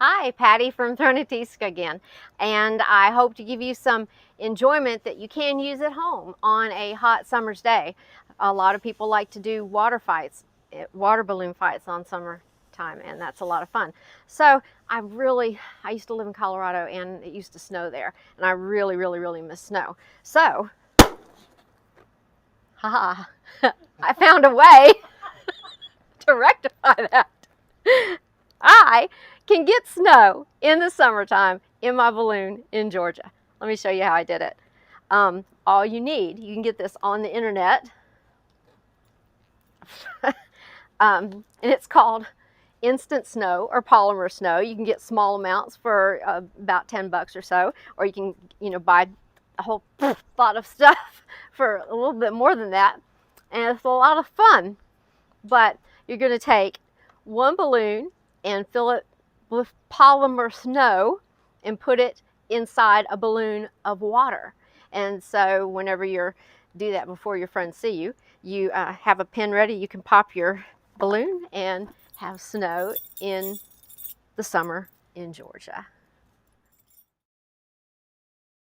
Hi, Patty from Thronatisca again, and I hope to give you some enjoyment that you can use at home on a hot summer's day. A lot of people like to do water fights, water balloon fights on summertime, and that's a lot of fun. So I used to live in Colorado, and it used to snow there, and I really miss snow. So, haha, I found a way to rectify that. I can get snow in the summertime in my balloon in Georgia. Let me show you how I did it. All you can get this on the internet, and it's called instant snow or polymer snow. You can get small amounts for about 10 bucks or so, or you can buy a whole lot of stuff for a little bit more than that, and it's a lot of fun. But you're going to take one balloon and fill it with polymer snow and put it inside a balloon of water. And so whenever you do that before your friends see you, you have a pen ready. You can pop your balloon and have snow in the summer in Georgia.